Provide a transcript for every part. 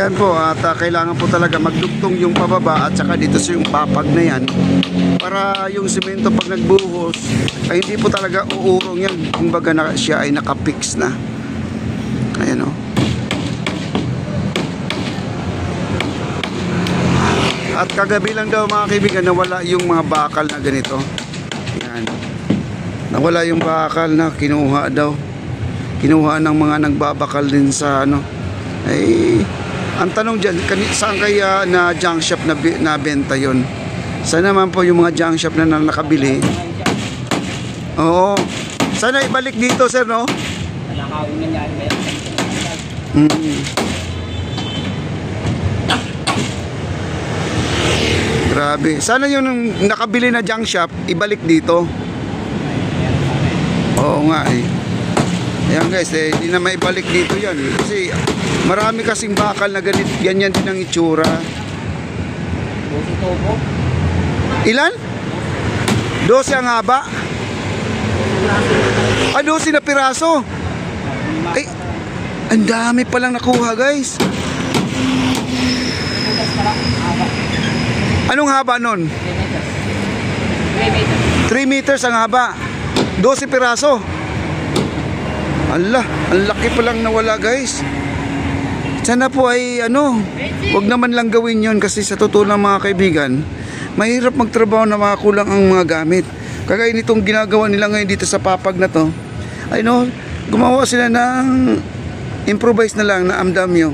Ayan po, at kailangan po talaga magdugtong yung pababa at saka dito sa yung papag na yan para yung simento pag nagbuhos ay hindi po talaga uurong yan. Kumbaga na, siya ay nakapix na. Ayan o. At kagabi lang daw mga kaibigan nawala yung mga bakal na ganito. Ayan. Nawala yung bakal na kinuha daw. Kinuha ng mga nagbabakal din sa ano. Ay, ang tanong dyan, saan kaya na junk shop na benta yon? Saan naman po yung mga junk shop na nakabili? Oo. Sana ibalik dito, sir, no? Grabe. Sana yung nakabili na junk shop, ibalik dito. Oo nga eh. Ayan guys, hindi na maibalik dito yan. Kasi marami kasing bakal na ganyan din ang itsura. Ilan? 12 ang haba? 12 na piraso. Ay, ang dami palang nakuha guys. Anong haba nun? 3 meters ang haba. 12 piraso. Allah, ang laki pa lang nawala guys. Sana po ay wag naman lang gawin yon kasi sa totoo lang mga kaibigan, mahirap magtrabaho na makakulang ang mga gamit. Kagaya nitong ginagawa nila ngayon dito sa papag na to. Gumawa sila ng improvise na lang na amdamyo.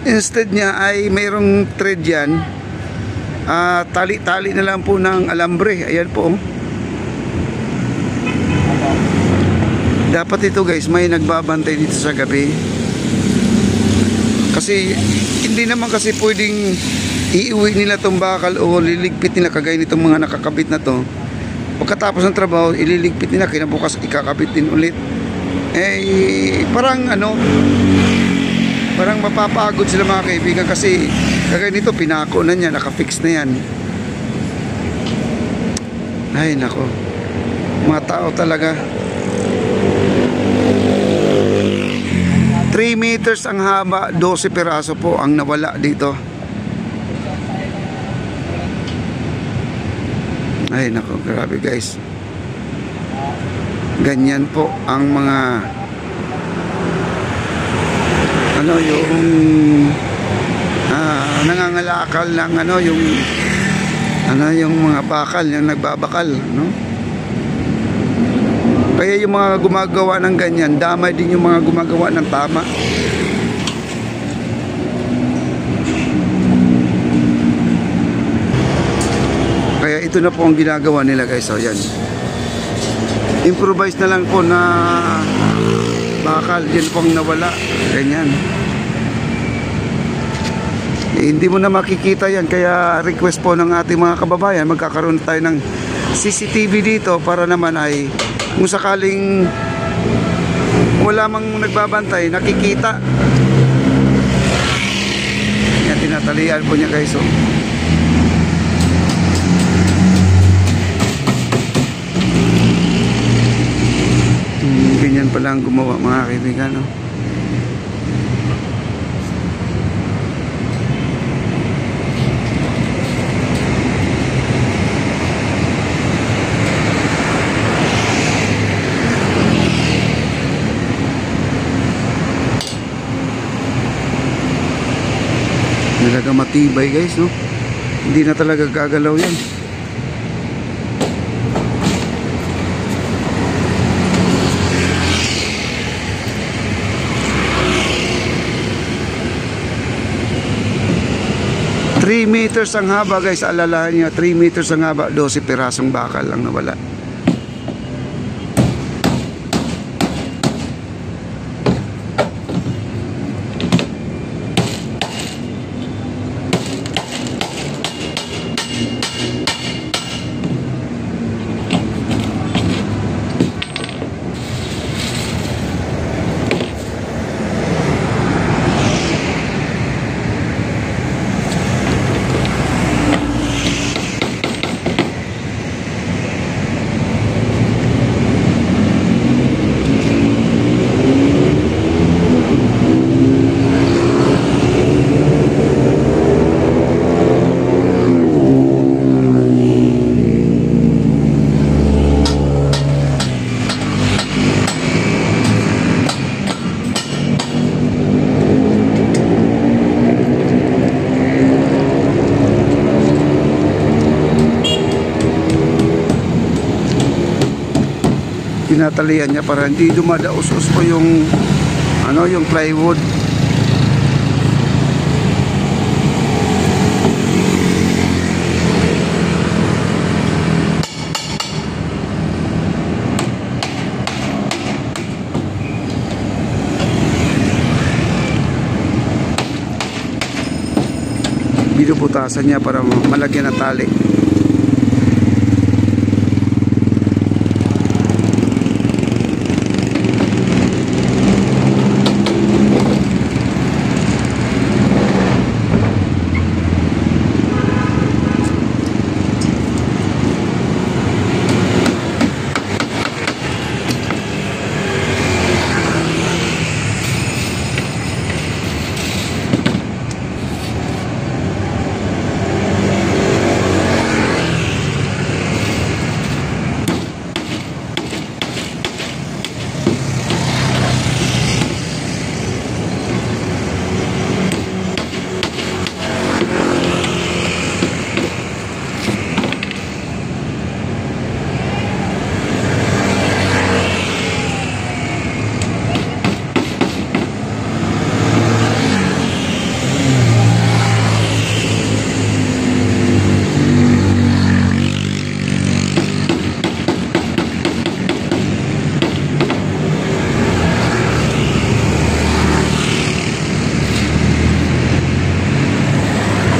Instead niya ay mayroong thread yan. Tali-tali na lang po ng alambre. Ayan po. Dapat ito guys, may nagbabantay dito sa gabi. Kasi hindi naman kasi pwedeng iuwi nila tong bakal o liligpit nila kagaya nitong mga nakakabit na to. Pagkatapos ng trabaho, ililigpit nila, kinabukas ikakabit din ulit. Parang parang mapapagod sila mga kaibigan kasi kagaya nito, pinako na niya, nakafix na yan. Ay nako, mga tao talaga. 3 meters ang haba, 12 piraso po ang nawala dito. Ay nako, grabe guys. Ganyan po ang mga yung nangangalakal ng yung mga bakal, yung nagbabakal, Kaya yung mga gumagawa ng ganyan, damay din yung mga gumagawa ng tama. Kaya ito na po ang ginagawa nila guys. So yan, improvise na lang po na bakal. Yan po ang nawala. Ganyan. Hindi mo na makikita yan. Kaya request po ng ating mga kababayan, magkakaroon tayo ng CCTV dito para naman ay kung sakaling wala mang nagbabantay, nakikita. Yan, tinatalian po niya guys. Ganyan pala ang gumawa mga kaibigan. Talaga matibay guys, hindi na talaga gagalaw yan. Three meters ang haba guys, alalahan nyo, 3 meters ang haba, 12 pirasong bakal lang nawala. tinatalian niya para hindi dumadaos-us po yung yung plywood. Binubutasan niya para malagyan ng tali.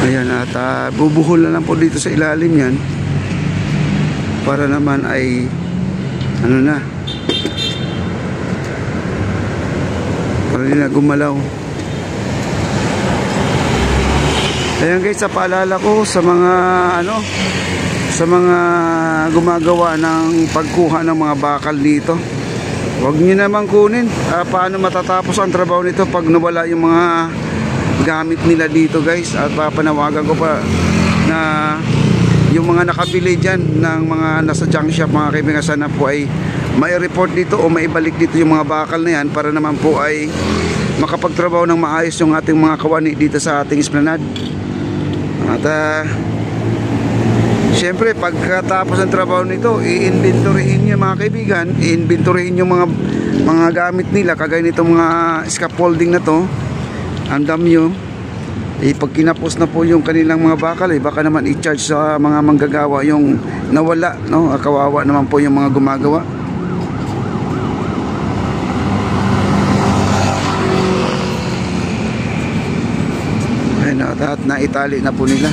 Ayan, at bubuhol na lang po dito sa ilalim yan para naman ay para hindi na gumalaw. Ayan guys, sa paalala ko sa mga sa mga gumagawa ng pagkuha ng mga bakal dito, huwag nyo naman kunin. Paano matatapos ang trabaho nito pag nawala yung mga gamit nila dito guys? At papanawagan ko pa na yung mga nakabili dyan ng mga nasa junk shop, mga kaibigan, sana po ay mai-report dito o maibalik dito yung mga bakal na yan para naman po ay makapagtrabaho ng maayos yung ating mga kawani dito sa ating esplanade. At syempre pagkatapos ng trabaho nito, i-inventoryhin nyo mga kaibigan, i-inventoryhin yung mga gamit nila, kagaya nitong mga scaffolding na to. Andam nyo, pag kinapos na po yung kanilang mga bakal, baka naman i-charge sa mga manggagawa yung nawala, no? Kawawa naman po yung mga gumagawa. Ayun, at naitali na po nila.